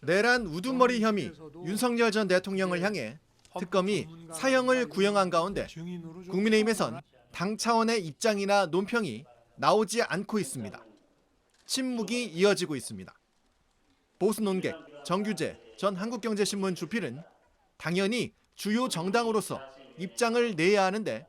내란 우두머리 혐의 윤석열 전 대통령을 향해 특검이 사형을 구형한 가운데 국민의힘에선 당 차원의 입장이나 논평이 나오지 않고 있습니다. 침묵이 이어지고 있습니다. 보수 논객 정규재 전 한국경제신문 주필은 당연히 주요 정당으로서 입장을 내야 하는데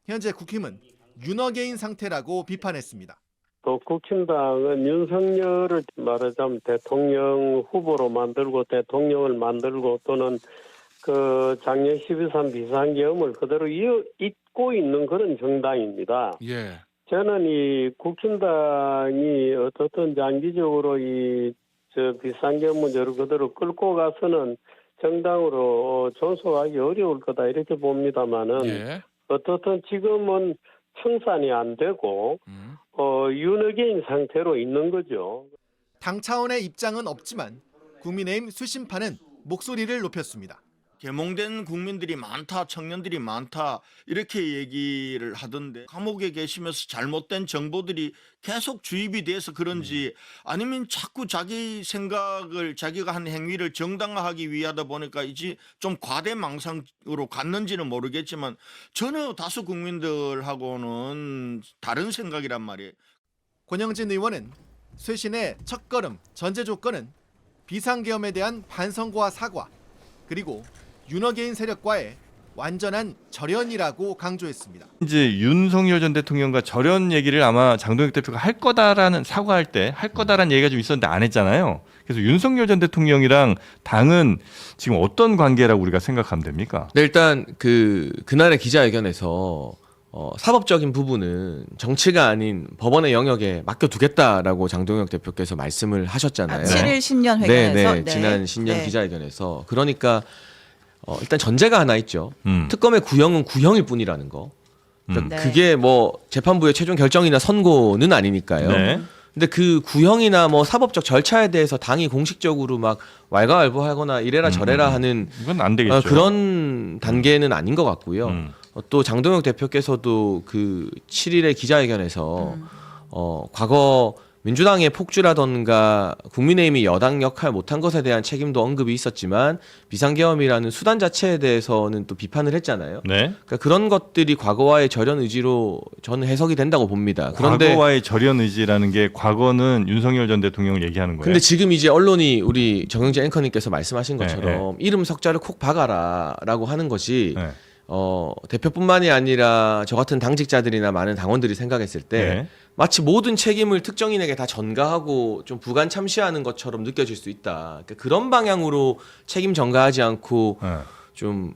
현재 국힘은 윤허개인 상태라고 비판했습니다. 또 국힘당은 윤석열을 말하자면 대통령 후보로 만들고 대통령을 만들고 또는 그 작년 12.3 비상계엄을 그대로 잇고 있는 그런 정당입니다. 예. 저는 이 국힘당이 어떻든 장기적으로 비상계엄 문제를 그대로 끌고 가서는 정당으로 존속하기 어려울 거다 이렇게 봅니다만은 예. 어떻든 지금은 청산이 안 되고 윤허개인 상태로 있는 거죠. 당 차원의 입장은 없지만 국민의힘 수심파는 목소리를 높였습니다. 계몽된 국민들이 많다, 청년들이 많다 이렇게 얘기를 하던데 감옥에 계시면서 잘못된 정보들이 계속 주입이 돼서 그런지 아니면 자꾸 자기 생각을 자기가 한 행위를 정당화하기 위하다 보니까 이제 좀 과대망상으로 갔는지는 모르겠지만 전혀 다수 국민들하고는 다른 생각이란 말이에요. 권영진 의원은 쇄신의 첫걸음, 전제 조건은 비상계엄에 대한 반성과 사과 그리고 윤허개인 세력과의 완전한 절연이라고 강조했습니다. 이제 윤석열 전 대통령과 절연 얘기를 아마 장동혁 대표가 할 거다라는 사과할 때 할 거다라는 얘기가 좀 있었는데 안 했잖아요. 그래서 윤석열 전 대통령이랑 당은 지금 어떤 관계라고 우리가 생각하면 됩니까? 네, 일단 그날의 기자회견에서 사법적인 부분은 정치가 아닌 법원의 영역에 맡겨두겠다라고 장동혁 대표께서 말씀을 하셨잖아요. 7일 신년 회견에서 네. 지난 신년 기자회견에서 그러니까 일단 전제가 하나 있죠. 특검의 구형은 구형일 뿐이라는 거. 그러니까 그게 뭐 재판부의 최종 결정이나 선고는 아니니까요. 네. 근데 그 구형이나 뭐 사법적 절차에 대해서 당이 공식적으로 막 왈가왈부하거나 이래라 저래라 하는 이건 안 되겠죠. 그런 단계는 아닌 것 같고요. 또 장동혁 대표께서도 그 7일의 기자회견에서 과거 민주당의 폭주라던가 국민의힘이 여당 역할 못한 것에 대한 책임도 언급이 있었지만 비상계엄이라는 수단 자체에 대해서는 또 비판을 했잖아요. 네. 그러니까 그런 것들이 과거와의 절연 의지로 저는 해석이 된다고 봅니다. 그런데 과거와의 절연 의지라는 게 과거는 윤석열 전 대통령을 얘기하는 거예요. 근데 지금 이제 언론이 우리 정영재 앵커님께서 말씀하신 것처럼 이름 석자를 콕 박아라라고 하는 것이 네. 대표뿐만이 아니라 저 같은 당직자들이나 많은 당원들이 생각했을 때 네. 마치 모든 책임을 특정인에게 다 전가하고 좀 부관 참시하는 것처럼 느껴질 수 있다. 그러니까 그런 방향으로 책임 전가하지 않고 좀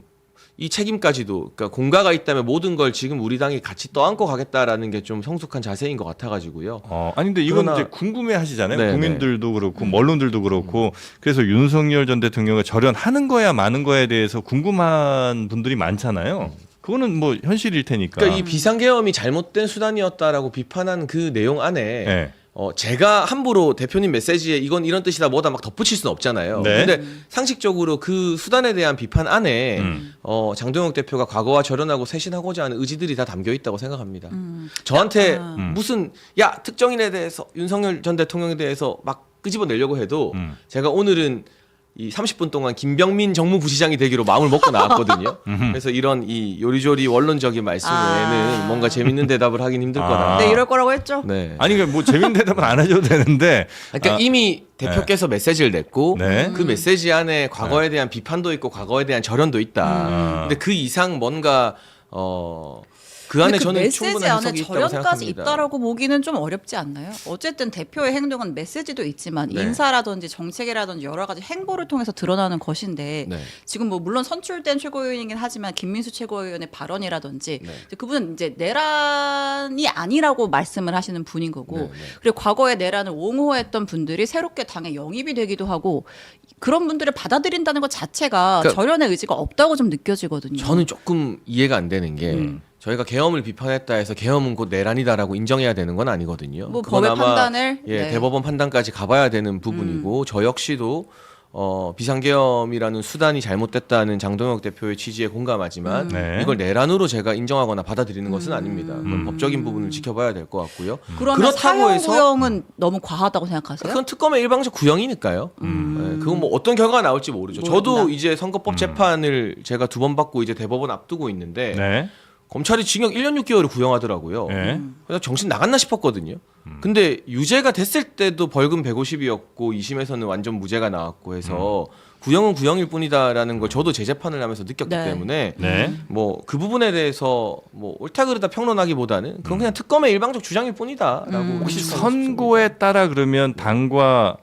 이 책임까지도 그러니까 공가가 있다면 모든 걸 지금 우리 당이 같이 떠안고 가겠다라는 게 좀 성숙한 자세인 것 같아가지고요. 아니 근데 이건 그러나, 이제 궁금해하시잖아요. 네네. 국민들도 그렇고 언론들도 그렇고 그래서 윤석열 전 대통령이 절연하는 거야 마는 거에 대해서 궁금한 분들이 많잖아요. 그거는 뭐 현실일 테니까. 그러니까 이 비상계엄이 잘못된 수단이었다라고 비판한 그 내용 안에 네. 제가 함부로 대표님 메시지에 이건 이런 뜻이다 뭐다 막 덧붙일 수는 없잖아요. 네. 근데 상식적으로 그 수단에 대한 비판 안에 장동혁 대표가 과거와 절연하고 쇄신하고자 하는 의지들이 다 담겨 있다고 생각합니다. 저한테 무슨 특정인에 대해서 윤석열 전 대통령에 대해서 막 끄집어내려고 해도 제가 오늘은 이 30분 동안 김병민 정무부시장이 되기로 마음을 먹고 나왔거든요. 그래서 이런 이 요리조리 원론적인 말씀 외에는 뭔가 재밌는 대답을 하긴 힘들 거다. 네, 이럴 거라고 했죠. 네. 아니 그러니까 뭐 재밌는 대답은 안 하셔도 되는데. 그러니까 이미 대표께서 메시지를 냈고 네. 그 메시지 안에 과거에 대한 비판도 있고 과거에 대한 절연도 있다. 근데 그 이상 뭔가 그 안에 저는 메시지 충분한 안에 해석이 있다고 절연까지 생각합니다. 있다라고 보기는 좀 어렵지 않나요? 어쨌든 대표의 행동은 메시지도 있지만 네. 인사라든지 정책이라든지 여러 가지 행보를 통해서 드러나는 것인데 네. 지금 뭐 물론 선출된 최고위원이긴 하지만 김민수 최고위원의 발언이라든지 네. 그분은 이제 내란이 아니라고 말씀을 하시는 분인 거고 네. 그리고 과거에 내란을 옹호했던 분들이 새롭게 당에 영입이 되기도 하고 그런 분들을 받아들인다는 것 자체가 그러니까 절연의 의지가 없다고 좀 느껴지거든요. 저는 조금 이해가 안 되는 게 저희가 계엄을 비판했다 해서 계엄은 곧 내란이다라고 인정해야 되는 건 아니거든요. 뭐 그건 법의 아마 판단을 대법원 판단까지 가봐야 되는 부분이고 저 역시도 비상계엄이라는 수단이 잘못됐다는 장동혁 대표의 취지에 공감하지만 네. 이걸 내란으로 제가 인정하거나 받아들이는 것은 아닙니다. 그건 법적인 부분을 지켜봐야 될 것 같고요. 그러면 그렇다고 사형 해서 구형은 너무 과하다고 생각하세요? 그건 특검의 일방적 구형이니까요. 네, 그건 뭐 어떤 결과가 나올지 모르죠. 저도 모른다. 이제 선거법 재판을 제가 2번 받고 이제 대법원 앞두고 있는데 네. 검찰이 징역 1년 6개월을 구형하더라고요. 네. 그래서 정신 나갔나 싶었거든요. 근데 유죄가 됐을 때도 벌금 150이었고 2심에서는 완전 무죄가 나왔고 해서 구형은 구형일 뿐이다라는 걸 저도 재재판을 하면서 느꼈기 네. 때문에 네. 뭐 그 부분에 대해서 뭐 옳다 그르다 평론하기보다는 그건 그냥 특검의 일방적 주장일 뿐이다라고 혹시 생각하고 선고에 따라 그러면 당과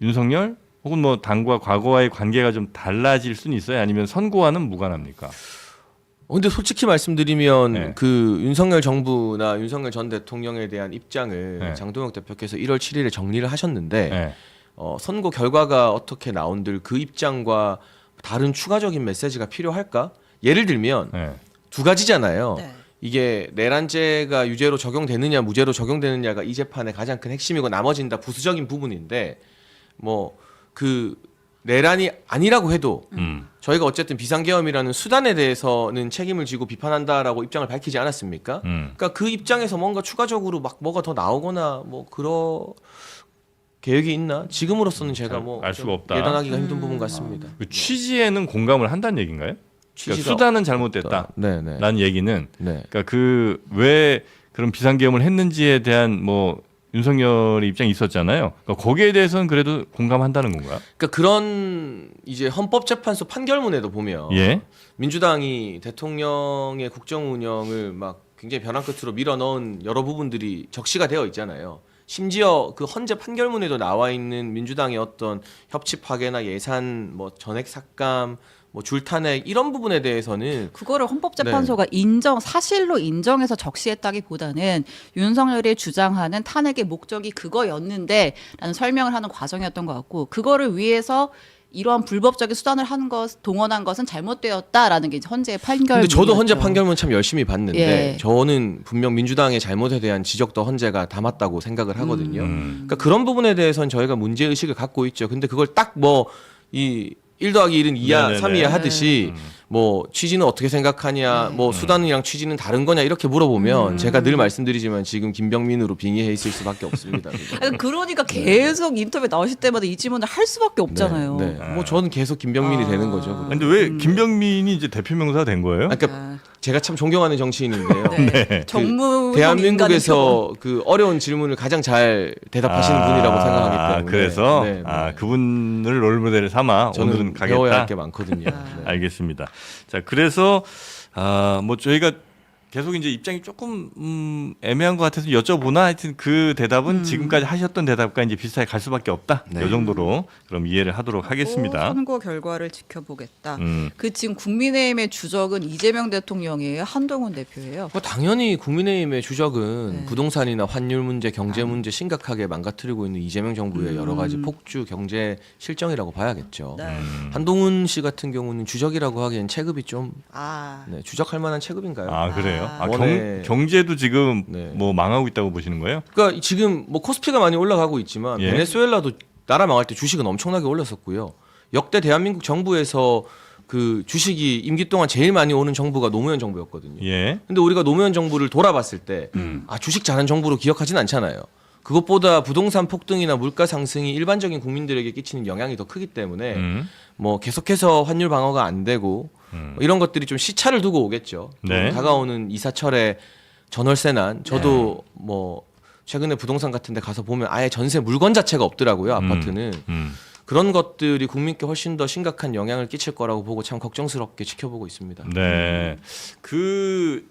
윤석열 혹은 뭐 당과 과거와의 관계가 좀 달라질 수는 있어요? 아니면 선고와는 무관합니까? 근데 솔직히 말씀드리면 네. 그 윤석열 정부나 윤석열 전 대통령에 대한 입장을 네. 장동혁 대표께서 1월 7일에 정리를 하셨는데 네. 선거 결과가 어떻게 나온들 그 입장과 다른 추가적인 메시지가 필요할까? 예를 들면 네. 두 가지잖아요. 네. 이게 내란죄가 유죄로 적용되느냐 무죄로 적용되느냐가 이 재판의 가장 큰 핵심이고 나머지는 다 부수적인 부분인데 뭐 그 내란이 아니라고 해도 저희가 어쨌든 비상계엄이라는 수단에 대해서는 책임을 지고 비판한다라고 입장을 밝히지 않았습니까? 그러니까 그 입장에서 뭔가 추가적으로 막 뭐가 더 나오거나 뭐 그런 계획이 있나? 지금으로서는 제가 뭐 알 수가 좀 없다. 예단하기가 힘든 부분 같습니다. 그 취지에는 공감을 한다는 얘기인가요? 그러니까 취지가 수단은 잘못됐다. 네네. 라는 얘기는 네. 그러니까 그 왜 그런 비상계엄을 했는지에 대한 뭐 윤석열의 입장이 있었잖아요. 그러니까 거기에 대해서는 그래도 공감한다는 건가요? 그러니까 그런 이제 헌법재판소 판결문에도 보면 예. 민주당이 대통령의 국정 운영을 막 굉장히 벼랑 끝으로 밀어넣은 여러 부분들이 적시가 되어 있잖아요. 심지어 그 헌재 판결문에도 나와 있는 민주당의 어떤 협치 파괴나 예산 뭐 전액 삭감 뭐 줄탄핵 이런 부분에 대해서는 그거를 헌법재판소가 사실로 인정해서 적시했다기보다는 윤석열이 주장하는 탄핵의 목적이 그거였는데라는 설명을 하는 과정이었던 것 같고 그거를 위해서 이러한 불법적인 수단을 동원한 것은 잘못되었다라는 게 이제 헌재의 판결. 근데 저도 헌재 판결문 참 열심히 봤는데 예. 저는 분명 민주당의 잘못에 대한 지적도 헌재가 담았다고 생각을 하거든요. 그러니까 그런 부분에 대해서는 저희가 문제 의식을 갖고 있죠. 근데 그걸 딱 뭐 이 1 더하기 1은 2야, 네네네. 3이야 하듯이 뭐 취지는 어떻게 생각하냐, 뭐 수단이랑 취지는 다른 거냐 이렇게 물어보면 제가 늘 말씀드리지만 지금 김병민으로 빙의해 있을 수밖에 없습니다. 그러니까 계속 인터뷰 나오실 때마다 이 질문을 할 수밖에 없잖아요. 네. 뭐 저는 계속 김병민이 되는 거죠. 그럼. 근데 왜 김병민이 이제 대표 명사가 된 거예요? 그러니까 제가 참 존경하는 정치인인데요. 네. 정무 대한민국에서 그 어려운 질문을 가장 잘 대답하시는 분이라고 생각하기 때문에 그래서 네, 네. 그분을 롤모델을 삼아 저는 오늘은 가겠다. 배워야 할 게 많거든요. 네. 알겠습니다. 자, 그래서 뭐 저희가 계속 이제 입장이 조금 애매한 것 같아서 여쭤보나 하여튼 그 대답은 지금까지 하셨던 대답과 이제 비슷하게 갈 수밖에 없다. 네. 이 정도로 그럼 이해를 하도록 하겠습니다. 선거 결과를 지켜보겠다. 음. 그 지금 국민의힘의 주적은 이재명 대통령이에요. 한동훈 대표예요. 뭐 당연히 국민의힘의 주적은 네. 부동산이나 환율 문제, 경제 문제 심각하게 망가뜨리고 있는 이재명 정부의 여러 가지 폭주 경제 실정이라고 봐야겠죠. 네. 한동훈 씨 같은 경우는 주적이라고 하기엔 체급이 좀 네, 주적할 만한 체급인가요? 아, 그래요? 원에- 경제도 지금 네. 뭐 망하고 있다고 보시는 거예요? 그러니까 지금 뭐 코스피가 많이 올라가고 있지만 예. 베네수엘라도 나라 망할 때 주식은 엄청나게 올랐었고요. 역대 대한민국 정부에서 그 주식이 임기 동안 제일 많이 오는 정부가 노무현 정부였거든요. 예. 근데 우리가 노무현 정부를 돌아봤을 때 주식 잘한 정부로 기억하진 않잖아요. 그것보다 부동산 폭등이나 물가 상승이 일반적인 국민들에게 끼치는 영향이 더 크기 때문에 뭐 계속해서 환율 방어가 안 되고 뭐 이런 것들이 좀 시차를 두고 오겠죠. 네. 다가오는 이사철에 전월세난 저도 뭐 최근에 부동산 같은 데 가서 보면 아예 전세 물건 자체가 없더라고요. 아파트는. 그런 것들이 국민께 훨씬 더 심각한 영향을 끼칠 거라고 보고 참 걱정스럽게 지켜보고 있습니다. 네. 그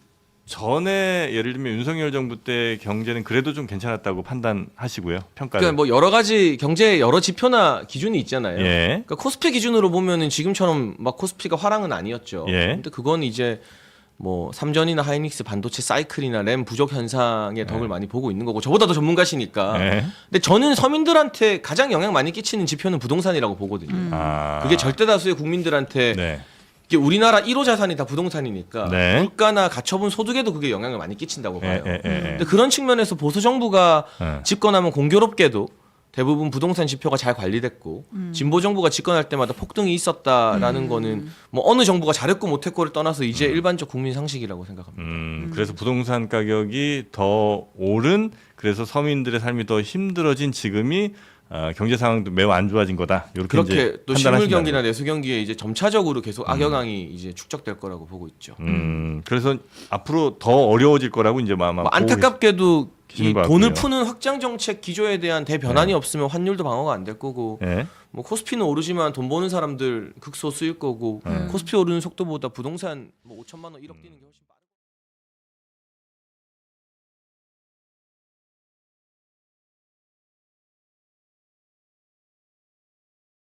전에 예를 들면 윤석열 정부 때 경제는 그래도 좀 괜찮았다고 판단하시고요. 평가를. 그러니까 뭐 여러 가지 경제 여러 지표나 기준이 있잖아요. 예. 그러니까 코스피 기준으로 보면은 지금처럼 막 코스피가 화랑은 아니었죠. 예. 근데 그건 이제 뭐 삼전이나 하이닉스 반도체 사이클이나 램 부족 현상의 덕을 많이 보고 있는 거고 저보다 더 전문가시니까. 예. 근데 저는 서민들한테 가장 영향 많이 끼치는 지표는 부동산이라고 보거든요. 아. 그게 절대 다수의 국민들한테 네. 이게 우리나라 1호 자산이 다 부동산이니까 네. 물가나 가처분 소득에도 그게 영향을 많이 끼친다고 봐요. 예. 근데 그런 측면에서 보수 정부가 예. 집권하면 공교롭게도 대부분 부동산 지표가 잘 관리됐고 진보 정부가 집권할 때마다 폭등이 있었다라는 거는 뭐 어느 정부가 잘했고 못했고를 떠나서 이제 일반적 국민 상식이라고 생각합니다. 그래서 부동산 가격이 더 오른 그래서 서민들의 삶이 더 힘들어진 지금이 경제 상황도 매우 안 좋아진 거다. 이렇게 그렇게 이제 또 실물 판단하신다는 경기나 내수 경기에 이제 점차적으로 계속 악영향이 이제 축적될 거라고 보고 있죠. 그래서 앞으로 더 어려워질 거라고 이제 아마 뭐 보고 안타깝게도 계시는 이 것 돈을 같고요. 푸는 확장 정책 기조에 대한 대변환이 없으면 환율도 방어가 안 될 거고 예. 뭐 코스피는 오르지만 돈 버는 사람들 극소수일 거고 코스피 오르는 속도보다 부동산 뭐 5천만 원 1억 뛰는 게 훨씬